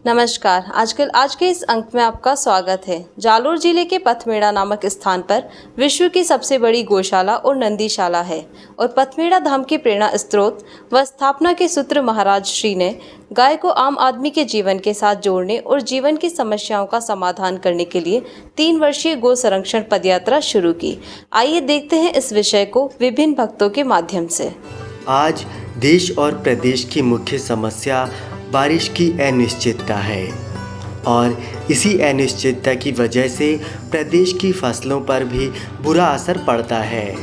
नमस्कार। आज के इस अंक में आपका स्वागत है। जालोर जिले के पथमेड़ा नामक स्थान पर विश्व की सबसे बड़ी गौशाला और नंदीशाला है और पथमेड़ा धाम के प्रेरणा स्रोत व स्थापना के सूत्र महाराज श्री ने गाय को आम आदमी के जीवन के साथ जोड़ने और जीवन की समस्याओं का समाधान करने के लिए 3 वर्षीय गौ संरक्षण पदयात्रा शुरू की। आइए देखते हैं इस विषय को विभिन्न भक्तों के माध्यम से। आज देश और प्रदेश की मुख्य समस्या बारिश की अनिश्चितता है और इसी अनिश्चितता की वजह से प्रदेश की फसलों पर भी बुरा असर पड़ता है।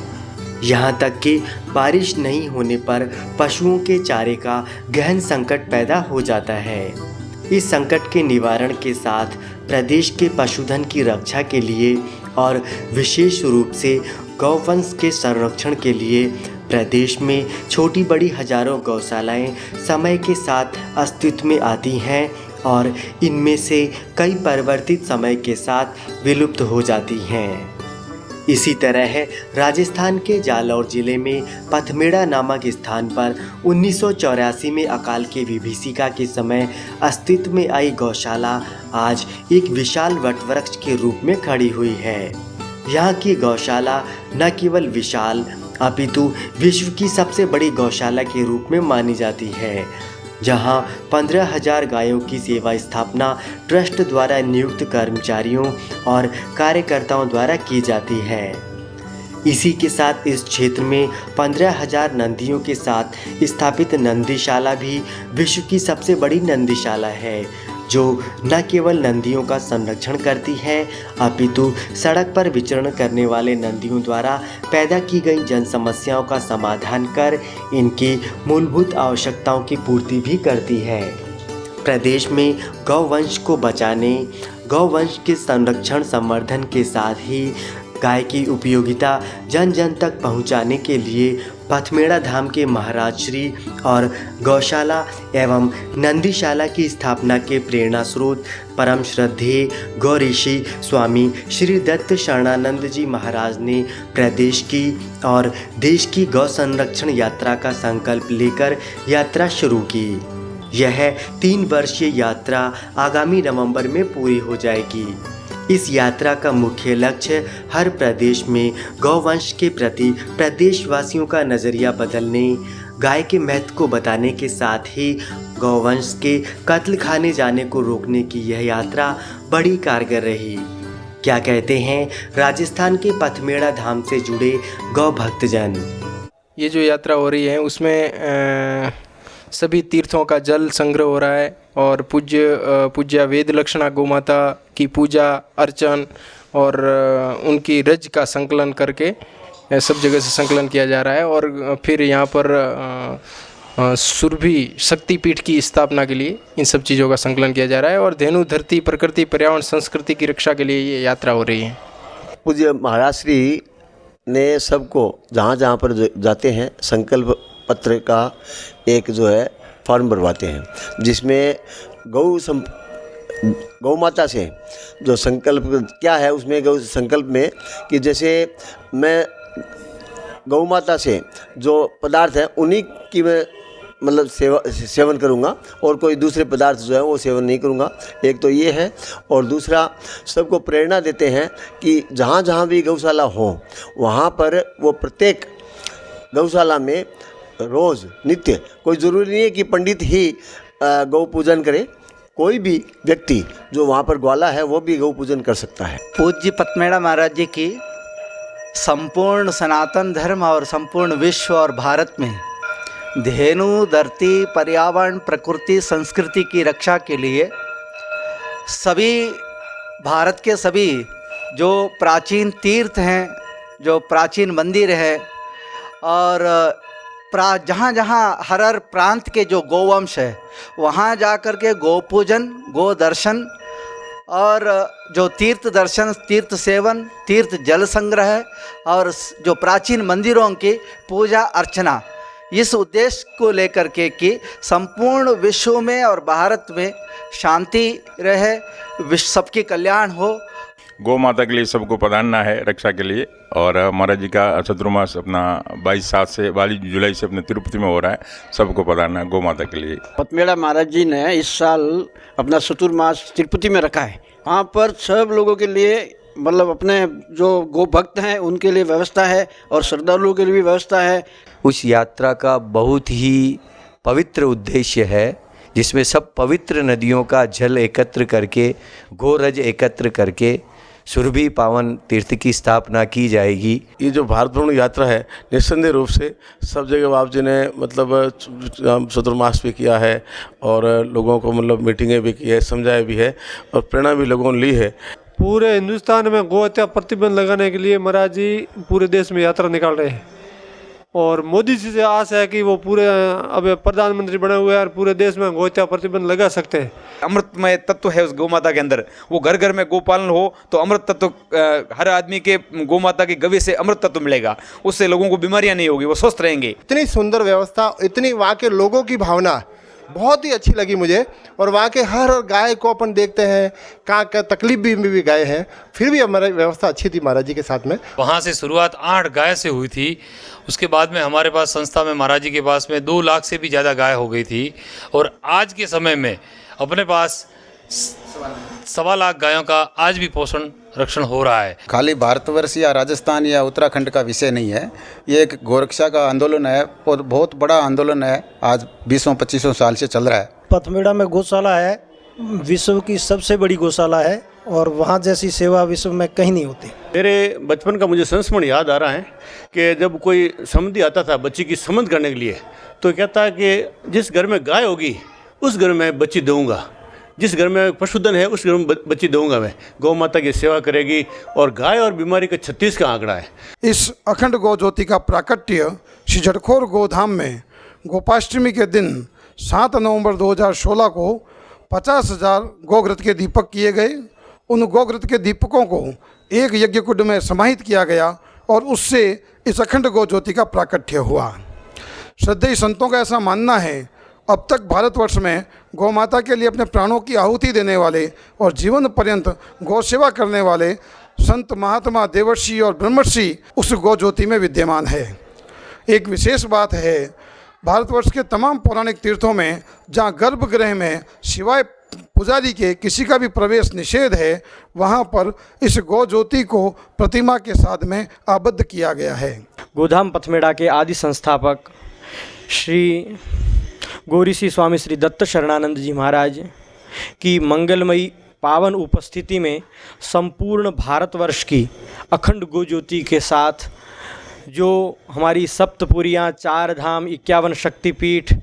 यहाँ तक कि बारिश नहीं होने पर पशुओं के चारे का गहन संकट पैदा हो जाता है। इस संकट के निवारण के साथ प्रदेश के पशुधन की रक्षा के लिए और विशेष रूप से गौवंश के संरक्षण के लिए प्रदेश में छोटी बड़ी हजारों गौशालाएं समय के साथ अस्तित्व में आती हैं और इनमें से कई परिवर्तित समय के साथ विलुप्त हो जाती हैं। इसी तरह राजस्थान के जालौर जिले में पथमेड़ा नामक स्थान पर 1984 में अकाल की विभीषिका के समय अस्तित्व में आई गौशाला आज एक विशाल वटवृक्ष के रूप में खड़ी हुई है। यहाँ की गौशाला न केवल विशाल अपितु विश्व की सबसे बड़ी गौशाला के रूप में मानी जाती है, जहां 15,000 गायों की सेवा स्थापना ट्रस्ट द्वारा नियुक्त कर्मचारियों और कार्यकर्ताओं द्वारा की जाती है। इसी के साथ इस क्षेत्र में 15,000 नंदियों के साथ स्थापित नंदीशाला भी विश्व की सबसे बड़ी नंदीशाला है, जो न केवल नंदियों का संरक्षण करती है अपितु सड़क पर विचरण करने वाले नंदियों द्वारा पैदा की गई जन समस्याओं का समाधान कर इनकी मूलभूत आवश्यकताओं की पूर्ति भी करती है। प्रदेश में गौवंश को बचाने, गौवंश के संरक्षण संवर्धन के साथ ही गाय की उपयोगिता जन जन तक पहुंचाने के लिए पथमेड़ा धाम के महाराज श्री और गौशाला एवं नंदीशाला की स्थापना के प्रेरणा स्रोत परम श्रद्धेय गौ ऋषि स्वामी श्री दत्त शरणानंद जी महाराज ने प्रदेश की और देश की गौ संरक्षण यात्रा का संकल्प लेकर यात्रा शुरू की। यह 3 वर्षीय यात्रा आगामी नवंबर में पूरी हो जाएगी। इस यात्रा का मुख्य लक्ष्य हर प्रदेश में गौवंश के प्रति प्रदेशवासियों का नज़रिया बदलने, गाय के महत्व को बताने के साथ ही गौवंश के कत्ल खाने जाने को रोकने की यह यात्रा बड़ी कारगर रही। क्या कहते हैं राजस्थान के पथमेड़ा धाम से जुड़े गौ भक्तजन। ये जो यात्रा हो रही है उसमें सभी तीर्थों का जल संग्रह हो रहा है और पूज्य वेद लक्षणा गौ माता की पूजा अर्चन और उनकी रज का संकलन करके सब जगह से संकलन किया जा रहा है और फिर यहाँ पर सुरभि शक्तिपीठ की स्थापना के लिए इन सब चीज़ों का संकलन किया जा रहा है और धेनु धरती प्रकृति पर्यावरण संस्कृति की रक्षा के लिए ये यात्रा हो रही है। पूज्य महाराज श्री ने सबको जहाँ जहाँ पर जाते हैं संकल्प पत्र का एक जो है फॉर्म भरवाते हैं, जिसमें गौ माता से जो संकल्प क्या है उसमें गौ संकल्प में कि जैसे मैं गौ माता से जो पदार्थ है उन्हीं की मैं मतलब सेवन करूँगा और कोई दूसरे पदार्थ जो है वो सेवन नहीं करूँगा। एक तो ये है और दूसरा सबको प्रेरणा देते हैं कि जहाँ जहाँ भी गौशाला हो वहाँ पर वो प्रत्येक गौशाला में रोज़ नित्य, कोई ज़रूरी नहीं है कि पंडित ही गौ पूजन करे, कोई भी व्यक्ति जो वहाँ पर ग्वाला है वो भी गौ पूजन कर सकता है। पूज्य पथमेड़ा महाराज जी की संपूर्ण सनातन धर्म और संपूर्ण विश्व और भारत में धेनु धरती पर्यावरण प्रकृति संस्कृति की रक्षा के लिए सभी भारत के सभी जो प्राचीन तीर्थ हैं, जो प्राचीन मंदिर हैं और जहाँ जहाँ हर प्रांत के जो गोवंश है वहाँ जा कर के गौ पूजन, गो दर्शन और जो तीर्थ दर्शन, तीर्थ सेवन, तीर्थ जल संग्रह और जो प्राचीन मंदिरों की पूजा अर्चना, इस उद्देश्य को लेकर के कि संपूर्ण विश्व में और भारत में शांति रहे, विश्व सबकी कल्याण हो। गौ माता के लिए सबको पधारना है रक्षा के लिए। और महाराज जी का चतुर्मास अपना 22 जुलाई से अपने तिरुपति में हो रहा है, सबको पधारना है गौ माता के लिए। पथमेड़ा महाराज जी ने इस साल अपना चतुर्मास तिरुपति में रखा है। वहाँ पर सब लोगों के लिए मतलब अपने जो गो भक्त हैं उनके लिए व्यवस्था है और श्रद्धालुओं के लिए भी व्यवस्था है। उस यात्रा का बहुत ही पवित्र उद्देश्य है जिसमें सब पवित्र नदियों का जल एकत्र करके, गोरज एकत्र करके सुरभि पावन तीर्थ की स्थापना की जाएगी। ये जो भारत भ्रमण यात्रा है निस्संदेह रूप से सब जगह बाबा जी ने मतलब चतुर्मास भी किया है और लोगों को मतलब मीटिंगें भी की है, समझाया भी है और प्रेरणा भी लोगों ने ली है। पूरे हिंदुस्तान में गौ हत्या प्रतिबंध लगाने के लिए महाराज जी पूरे देश में यात्रा निकाल रहे हैं और मोदी जी से आस है कि वो पूरे अब प्रधानमंत्री बने हुए हैं और पूरे देश में गौ हत्या प्रतिबंध लगा सकते हैं। अमृतमय तत्व है उस गौ माता के अंदर, वो घर घर में गोपालन हो तो अमृत तत्व हर आदमी के गौ माता के गवे से अमृत तत्व मिलेगा, उससे लोगों को बीमारियां नहीं होगी, वो स्वस्थ रहेंगे। इतनी सुंदर व्यवस्था, इतनी वहाँ के लोगों की भावना बहुत ही अच्छी लगी मुझे। और वहाँ के हर गाय को अपन देखते हैं, कहाँ का तकलीफ भी गाय हैं, फिर भी हमारी व्यवस्था अच्छी थी महाराज जी के साथ में। वहाँ से शुरुआत 8 गाय से हुई थी, उसके बाद में हमारे पास संस्था में महाराज जी के पास में 2 लाख से भी ज़्यादा गाय हो गई थी और आज के समय में अपने पास 1.25 लाख गायों का आज भी पोषण रक्षण हो रहा है। खाली भारतवर्ष या राजस्थान या उत्तराखंड का विषय नहीं है, ये एक गोरक्षा का आंदोलन है और बहुत बड़ा आंदोलन है, आज 20-25 साल से चल रहा है। पथमेड़ा में गौशाला है, विश्व की सबसे बड़ी गौशाला है और वहाँ जैसी सेवा विश्व में कहीं नहीं होती। मेरे बचपन का मुझे संस्मरण याद आ रहा है कि जब कोई समधी आता था बच्ची की समझ करने के लिए तो कहता है कि जिस घर में गाय होगी उस घर में बच्ची दूंगा, जिस घर में पशुधन है उस घर में बच्ची दूंगा मैं। गौ माता की सेवा करेगी और गाय और बीमारी का 36 का आंकड़ा है। इस अखंड गौ ज्योति का प्राकट्य श्री जटखोर गोधाम में गोपाष्टमी के दिन 7 नवंबर 2016 को 50,000 गोघृत के दीपक किए गए। उन गोघृत के दीपकों को एक यज्ञ कुंड में समाहित किया गया और उससे इस अखंड गौ ज्योति का प्राकट्य हुआ। श्रद्धेय संतों का ऐसा मानना है अब तक भारतवर्ष में गौ माता के लिए अपने प्राणों की आहुति देने वाले और जीवन पर्यंत गौ सेवा करने वाले संत महात्मा देवर्षि और ब्रह्मर्षि उस गौ ज्योति में विद्यमान है। एक विशेष बात है, भारतवर्ष के तमाम पौराणिक तीर्थों में जहाँ गर्भगृह में सिवाय पुजारी के किसी का भी प्रवेश निषेध है, वहाँ पर इस गौ ज्योति को प्रतिमा के साथ में आबद्ध किया गया है। गोधाम पथमेड़ा के आदि संस्थापक श्री गौरीसी स्वामी श्री दत्त शरणानंद जी महाराज की मंगलमयी पावन उपस्थिति में संपूर्ण भारतवर्ष की अखंड गौ ज्योति के साथ जो हमारी सप्तपुरियाँ, 4 धाम, 51 शक्तिपीठ,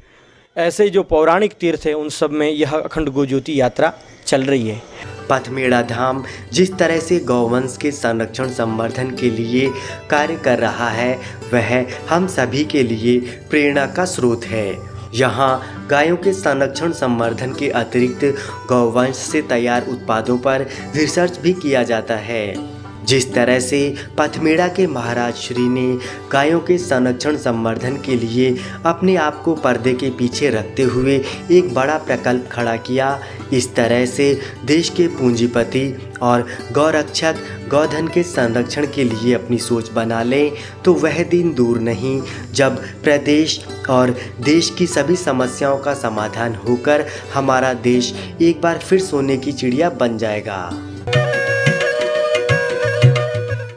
ऐसे जो पौराणिक तीर्थ हैं उन सब में यह अखंड गौ ज्योति यात्रा चल रही है। पथमेड़ा धाम जिस तरह से गौवंश के संरक्षण संवर्धन के लिए कार्य कर रहा है वह हम सभी के लिए प्रेरणा का स्रोत है। यहाँ गायों के संरक्षण संवर्धन के अतिरिक्त गौवंश से तैयार उत्पादों पर रिसर्च भी किया जाता है। जिस तरह से पथमेड़ा के महाराज श्री ने गायों के संरक्षण संवर्धन के लिए अपने आप को पर्दे के पीछे रखते हुए एक बड़ा प्रकल्प खड़ा किया, इस तरह से देश के पूंजीपति और गौरक्षक गौधन के संरक्षण के लिए अपनी सोच बना लें तो वह दिन दूर नहीं जब प्रदेश और देश की सभी समस्याओं का समाधान होकर हमारा देश एक बार फिर सोने की चिड़िया बन जाएगा।